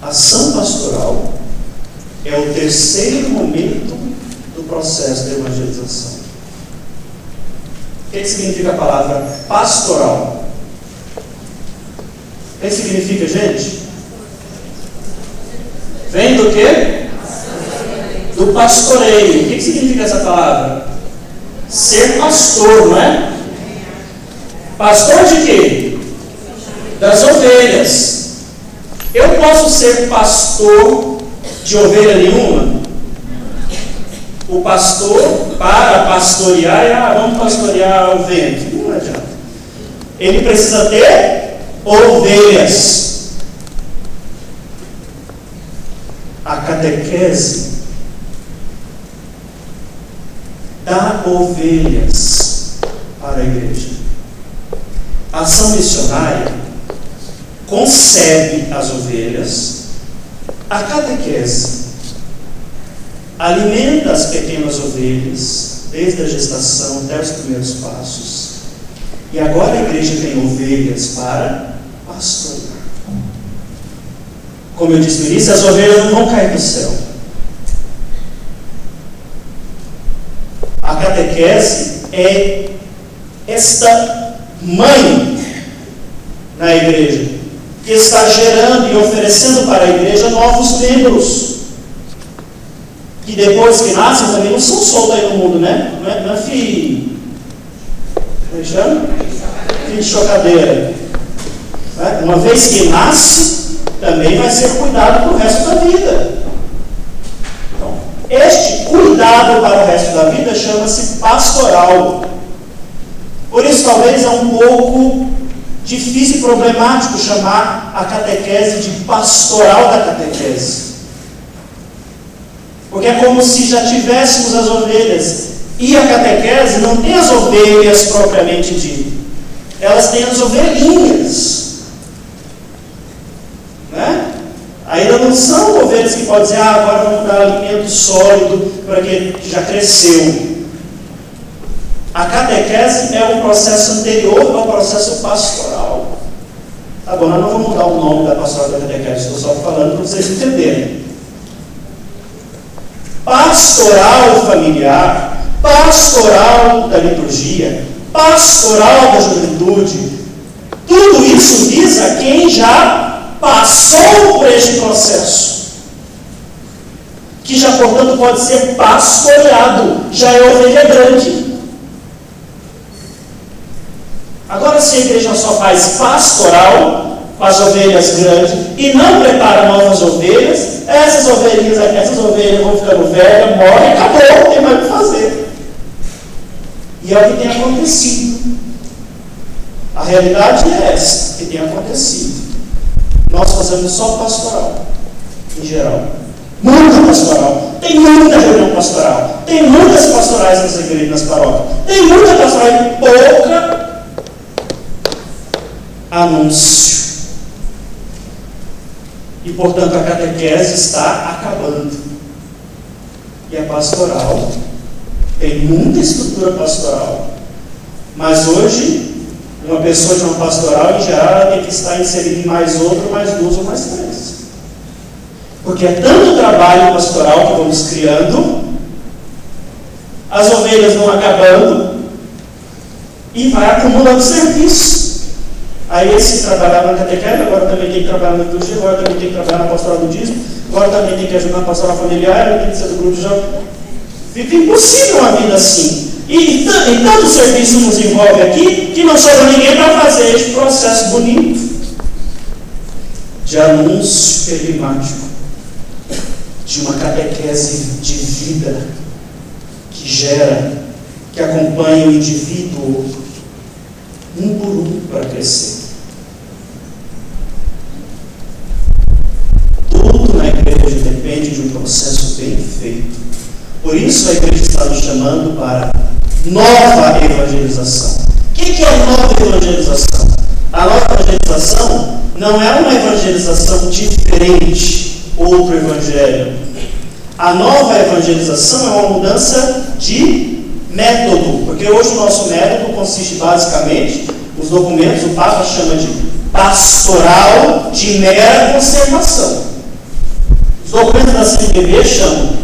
Ação pastoral é o terceiro momento do processo de evangelização. O que significa a palavra pastoral? O que significa, gente? Vem do quê? Do pastoreio. O que significa essa palavra? Ser pastor, não é? Pastor de quê? Das ovelhas. Eu posso ser pastor de ovelha nenhuma? O pastor, para pastorear, vamos pastorear o vento. Não adianta. Ele precisa ter ovelhas. A catequese dá ovelhas para a igreja. A ação missionária concebe as ovelhas. A catequese alimenta as pequenas ovelhas desde a gestação até os primeiros passos. E agora a igreja tem ovelhas para pastorear. Como eu disse no início, as ovelhas não vão cair do céu. A catequese é esta mãe na igreja, que está gerando e oferecendo para a igreja novos membros, que depois que nascem também não são soltos aí no mundo, né? Não é filho. Como é que chama? Filho de chocadeira. Uma vez que nasce, também vai ser cuidado para o resto da vida. Então, este cuidado para o resto da vida chama-se pastoral. Por isso, talvez é um pouco difícil e problemático chamar a catequese de pastoral da catequese. Porque é como se já tivéssemos as ovelhas. E a catequese não tem as ovelhas propriamente dito. Elas têm as ovelhinhas. Né? Ainda não são ovelhas que podem dizer, agora vamos dar alimento sólido para quem já cresceu. A catequese é um processo anterior ao processo pastoral. Tá bom, nós não vamos mudar o nome da pastoral da catequese, estou só falando para vocês entenderem. Pastoral familiar, pastoral da liturgia, pastoral da juventude, tudo isso visa quem já passou por este processo, que já, portanto, pode ser pastoreado, já é ovelha grande. Agora, se a igreja só faz pastoral com as ovelhas grandes e não prepara novas ovelhas, essas ovelhas vão ficando velhas, morrem, acabou, não tem mais o que fazer. E é o que tem acontecido. A realidade é essa, que tem acontecido. Nós fazemos só pastoral, em geral. Muita pastoral. Tem muita reunião pastoral. Tem muitas pastorais nas igrejas, nas paróquias. Tem muita pastoral e pouca anúncio. E, portanto, a catequese está acabando. E a pastoral tem muita estrutura pastoral. Mas hoje, uma pessoa de uma pastoral, em geral, ela tem que estar inserida em mais outra, mais duas ou mais três. Porque é tanto trabalho pastoral que vamos criando, as ovelhas vão acabando e vai acumulando serviço. Aí esse que trabalhava na catequese, agora também tem que trabalhar na liturgia, agora também tem que trabalhar na pastoral do dízimo, agora também tem que ajudar na pastoral familiar, tem que ser do grupo de jovens. Fica impossível uma vida assim. E tanto serviço nos envolve aqui, que não sobra ninguém para fazer este processo bonito de anúncio perigmático, de uma catequese de vida que gera, que acompanha o indivíduo um por um para crescer. Tudo na igreja depende de um processo bem feito. Por isso a igreja está nos chamando para nova evangelização. O que é nova evangelização? A nova evangelização não é uma evangelização diferente, outro evangelho. A nova evangelização é uma mudança de método, porque hoje o nosso método consiste basicamente, os documentos o Papa chama de pastoral de mera conservação. Os documentos da CNBB chamam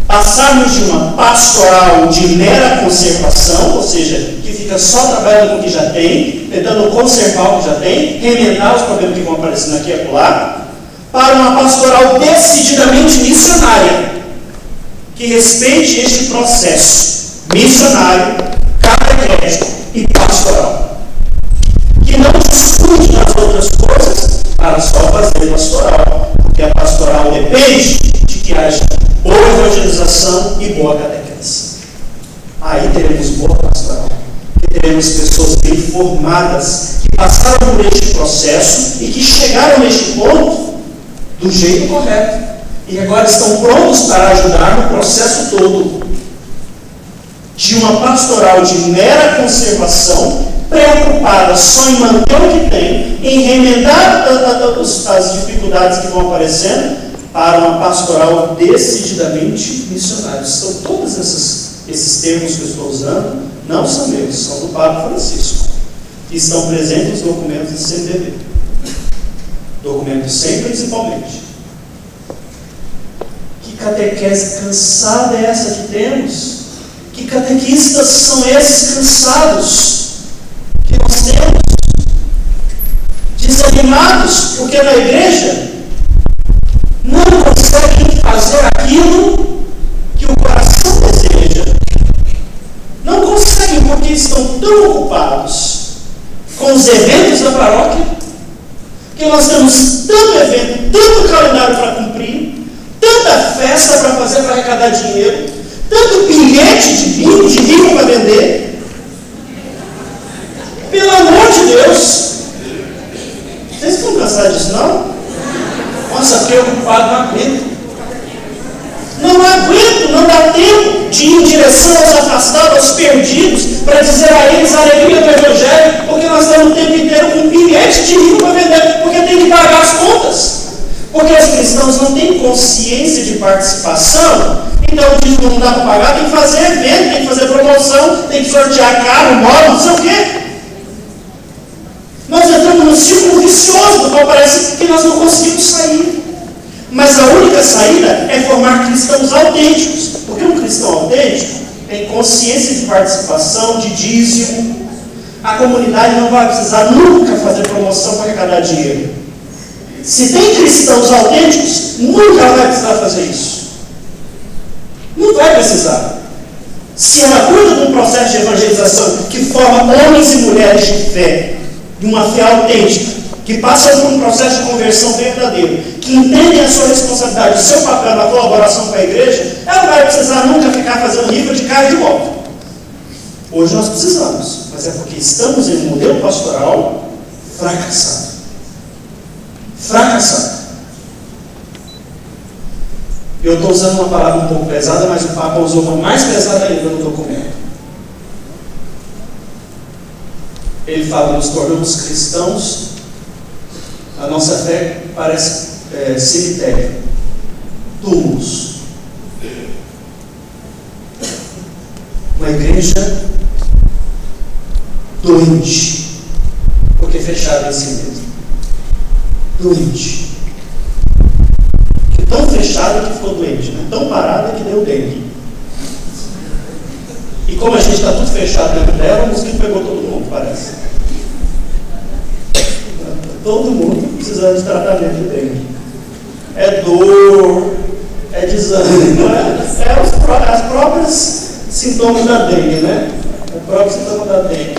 passarmos de uma pastoral de mera conservação, ou seja, que fica só trabalhando com o que já tem, tentando conservar o que já tem, remendar os problemas que vão aparecendo aqui e acolá, para uma pastoral decididamente missionária, que respeite este processo missionário, catequético e pastoral, que não discute nas outras coisas para só fazer pastoral, porque a pastoral depende de que haja boa evangelização e boa catequese. Aí teremos boa pastoral, e teremos pessoas bem formadas, que passaram por este processo e que chegaram neste ponto do jeito correto, e agora estão prontos para ajudar no processo todo de uma pastoral de mera conservação, preocupada só em manter o que tem, em remendar as dificuldades que vão aparecendo, para uma pastoral decididamente missionária. São todos esses termos que eu estou usando, não são meus, são do Papa Francisco, que estão presentes nos documentos do CNBB. Documentos 100 principalmente. Que catequese cansada é essa que temos? Que catequistas são esses cansados que nós temos? Desanimados, porque na igreja não conseguem fazer aquilo que o coração deseja. Não conseguem porque estão tão ocupados com os eventos da paróquia, que nós temos tanto evento, tanto calendário para cumprir, tanta festa para fazer para arrecadar dinheiro, tanto bilhete de vinho para vender. Pelo amor de Deus! Vocês estão cansados disso, não? Nossa, preocupado, não aguento. Não aguento, não dá tempo de ir em direção aos afastados, aos perdidos, para dizer a eles a alegria do Evangelho, porque nós estamos o tempo inteiro com bilhete de vinho para vender, porque tem que pagar as contas. Porque os cristãos não têm consciência de participação, então diz que não dá para pagar, tem que fazer evento, tem que fazer promoção, tem que sortear carro, moto, não sei o quê. Nós entramos num círculo vicioso, do qual parece que nós não conseguimos sair. Mas a única saída é formar cristãos autênticos. Porque um cristão autêntico tem consciência de participação, de dízimo. A comunidade não vai precisar nunca fazer promoção para arrecadar dinheiro. Se tem cristãos autênticos, nunca vai precisar fazer isso. Não vai precisar. Se ela cuida de um processo de evangelização que forma homens e mulheres de fé, de uma fé autêntica, que passam por um processo de conversão verdadeiro, que entendem a sua responsabilidade, o seu papel na colaboração com a igreja, ela não vai precisar nunca ficar fazendo rifa de carro de moto. Hoje nós precisamos, mas é porque estamos em um modelo pastoral fracassado. Fracassado. Eu estou usando uma palavra um pouco pesada, mas o Papa usou uma mais pesada ainda no documento. Ele fala, nos tornamos cristãos, a nossa fé parece cemitério, túmulos. Uma igreja doente, porque fechada em si mesma. Doente. Que tão fechada que ficou doente, né? Tão parada que deu dengue. E como a gente está tudo fechado dentro dela, o mosquito pegou todo mundo, parece. Todo mundo precisando de tratamento de dengue. É dor, É desânimo, as próprias sintomas da dengue, né? O próprio sintoma da dengue.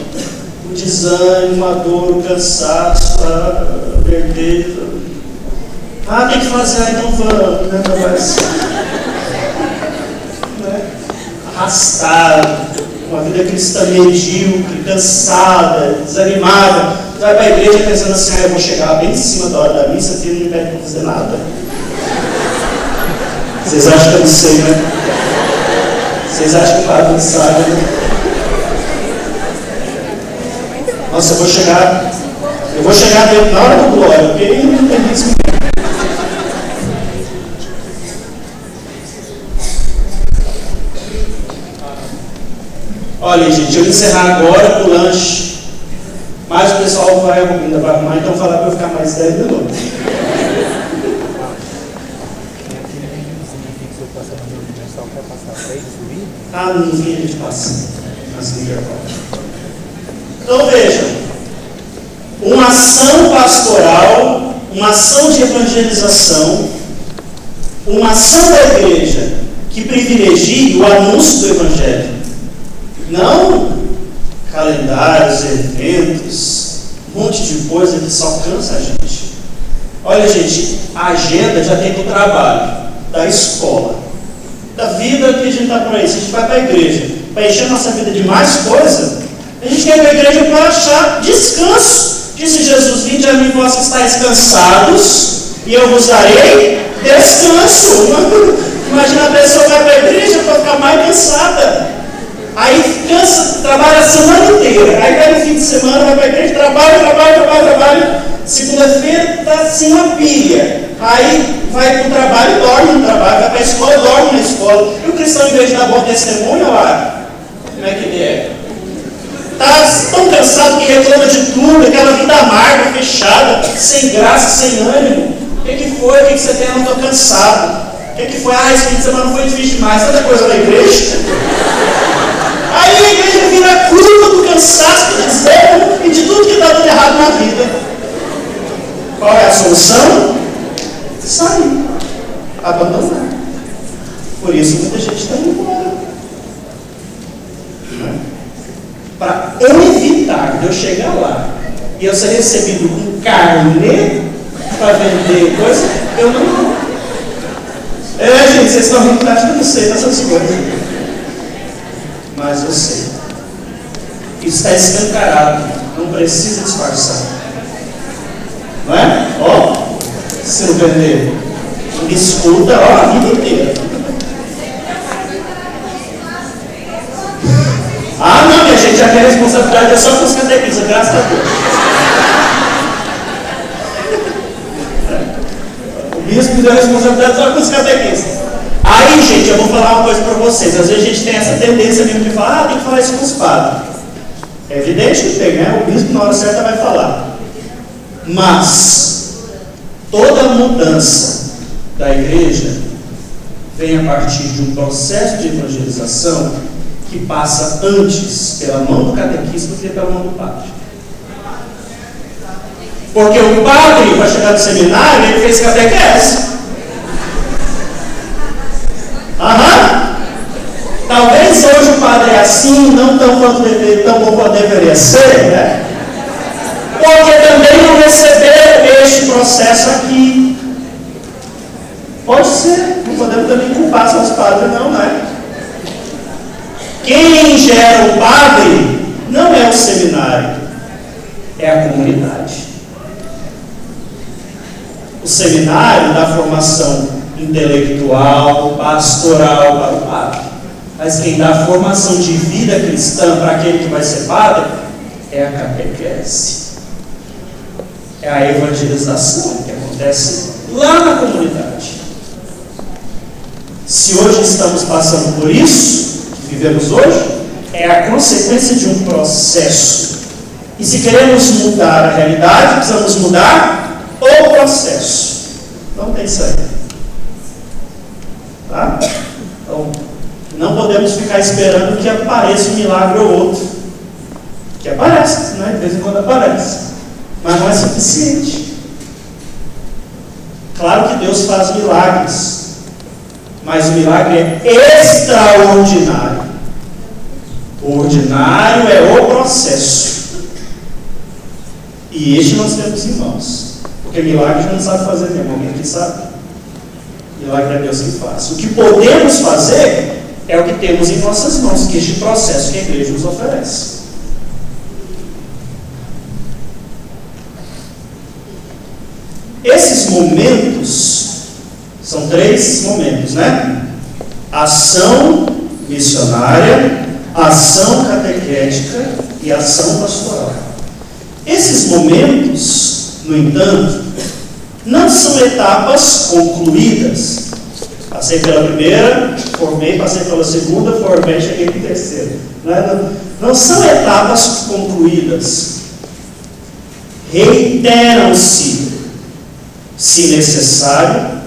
O desânimo, a dor, o cansaço, a verdejo. Tem que fazer, então vamos, né? Né? Arrastado, uma vida cristã medíocre, cansada, desanimada. Você vai para a igreja pensando assim, eu vou chegar bem em cima da hora da missa, aqui não me pede para fazer nada. Vocês acham que eu não sei, né? Vocês acham que o padre não sabe, né? Nossa, eu vou chegar dentro na hora do glória, porque ele não tem isso. Olha, gente, eu vou encerrar agora o lanche. Mas o pessoal ainda vai arrumar, então falar para eu ficar mais 10 minutos. No fim a gente passa. Assim que então vejam, uma ação pastoral, uma ação de evangelização, uma ação da igreja que privilegie o anúncio do evangelho. Não calendários, eventos, um monte de coisa que só cansa a gente. Olha, gente, a agenda já tem do trabalho, da escola, da vida que a gente está por aí. Se a gente vai para a igreja para encher a nossa vida de mais coisa, a gente quer ir para a igreja para achar descanso. Disse Jesus: vinde a mim vós que estáis cansados, e eu vos darei descanso. Imagina a pessoa vai para a igreja para ficar mais cansada. Aí cansa, trabalha a semana inteira. Aí vai no fim de semana, vai para a igreja, trabalha. Segunda-feira está assim uma pilha. Aí vai para o trabalho, dorme no trabalho, vai para a escola, dorme na escola. E o cristão, em vez de dar bom testemunho, lá, como é que ele é? Está tão cansado que reclama de tudo, aquela vida amarga, fechada, sem graça, sem ânimo. O que foi? O que você tem? Eu não estou cansado. O que foi? Esse fim de semana foi difícil demais. Tanta coisa na igreja. Aí a igreja vira a curva do cansaço, do desânimo e de tudo que está dando errado na vida. Qual é a solução? Sair. Abandonar. Por isso muita gente está indo embora. Para evitar de eu chegar lá e eu ser recebido com carne para vender coisa, eu não vou. Gente, vocês estão rindo, acho que eu não sei dessas coisas. Mas eu sei. Isso está escancarado. Não precisa disfarçar. Não é? Se não vender, me escuta, a vida inteira. Não, minha gente, aqui a responsabilidade é só com os catequistas, graças a Deus. O bispo me deu a responsabilidade só com os catequistas. Aí, gente, eu vou falar uma coisa para vocês. Às vezes a gente tem essa tendência mesmo de falar, tem que falar isso com os padres. É evidente que tem, né? O bispo na hora certa vai falar. Mas toda mudança da igreja vem a partir de um processo de evangelização que passa antes pela mão do catequista do que pela mão do padre. Porque o padre, para chegar no seminário, ele fez catequese. Talvez hoje o padre é assim, não tão bom quanto deveria ser, né? Porque também não recebeu este processo aqui. Pode ser, não podemos também culpar só os padres, não, né? Quem gera o padre não é o seminário, é a comunidade. O seminário dá formação intelectual, pastoral para o padre. Mas quem dá formação de vida cristã para aquele que vai ser padre é a catequese. É a evangelização que acontece lá na comunidade. Se hoje estamos passando por isso, que vivemos hoje, é a consequência de um processo. E se queremos mudar a realidade, precisamos mudar o processo. Não tem saída. Tá? Então, não podemos ficar esperando que apareça um milagre ou outro. Que aparece, né? De vez em quando aparece. Mas não é suficiente. Claro que Deus faz milagres. Mas o milagre é extraordinário. O ordinário é o processo. E este nós temos em mãos. Porque milagre a gente não sabe fazer mesmo. Alguém aqui sabe? Milagre é Deus que faz. O que podemos fazer é o que temos em nossas mãos, que é este processo que a igreja nos oferece. Esses momentos são 3 momentos, né? Ação missionária, ação catequética e ação pastoral. Esses momentos, no entanto, não são etapas concluídas. Passei pela primeira, formei, passei pela segunda, formei, cheguei para a terceira. Não são etapas concluídas. Reiteram-se, se necessário,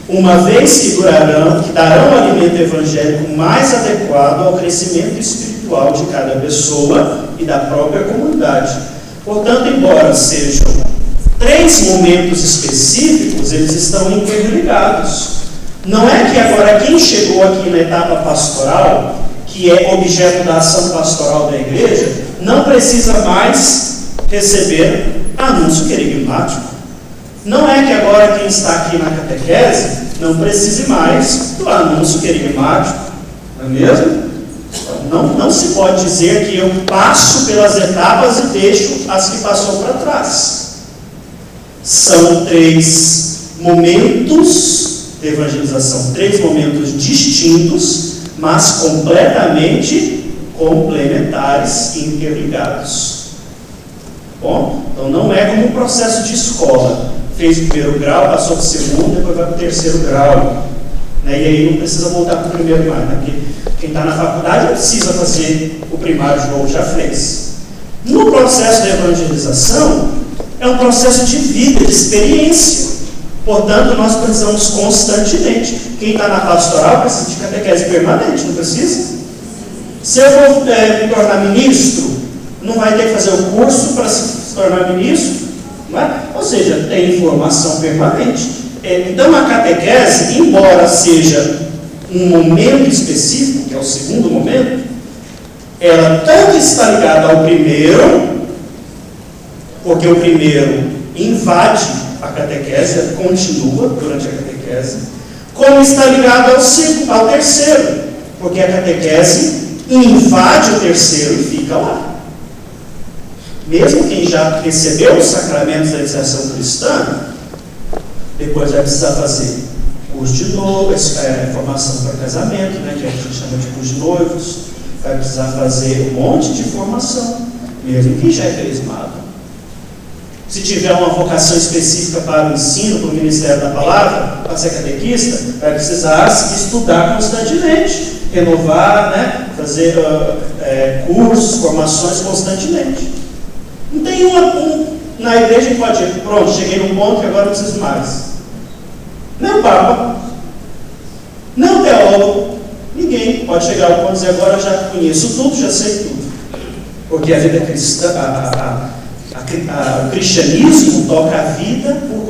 uma vez que darão o alimento evangélico mais adequado ao crescimento espiritual de cada pessoa e da própria comunidade. Portanto, embora sejam 3 momentos específicos, eles estão interligados. Não é que agora quem chegou aqui na etapa pastoral, que é objeto da ação pastoral da igreja, não precisa mais receber anúncio querigmático. Não é que agora quem está aqui na catequese não precise mais do anúncio querigmático, não é mesmo? Não se pode dizer que eu passo pelas etapas e deixo as que passou para trás. São 3 momentos de evangelização, 3 momentos distintos, mas completamente complementares e interligados. Bom, então não é como um processo de escola. Fez o primeiro grau, passou para o segundo, depois vai para o terceiro grau. Né? E aí não precisa voltar para o primeiro mais, né? Porque quem está na faculdade precisa fazer o primário de novo, já fez. No processo de evangelização, é um processo de vida, de experiência. Portanto, nós precisamos constantemente. Quem está na pastoral precisa de catequese permanente, não precisa? Se eu vou me tornar ministro, não vai ter que fazer o curso para se tornar ministro? Não é? Ou seja, tem formação permanente. Então, a catequese, embora seja um momento específico, que é o segundo momento, ela tanto está ligada ao primeiro, porque o primeiro invade a catequese, ela continua durante a catequese, como está ligada ao terceiro, porque a catequese invade o terceiro e fica lá. Mesmo quem já recebeu os sacramentos da iniciação cristã, depois vai precisar fazer curso de novo, formação para casamento, né, que a gente chama de curso de noivos, vai precisar fazer um monte de formação, mesmo quem já é crismado. Se tiver uma vocação específica para o ensino, para o ministério da palavra, para ser catequista, vai precisar estudar constantemente, renovar, né, fazer cursos, formações constantemente. Não tem na igreja que pode dizer, pronto, cheguei num ponto que agora não preciso mais. Não Papa, não teólogo, ninguém pode chegar ao ponto de dizer, agora eu já conheço tudo, já sei tudo. Porque a vida cristã, o cristianismo toca a vida por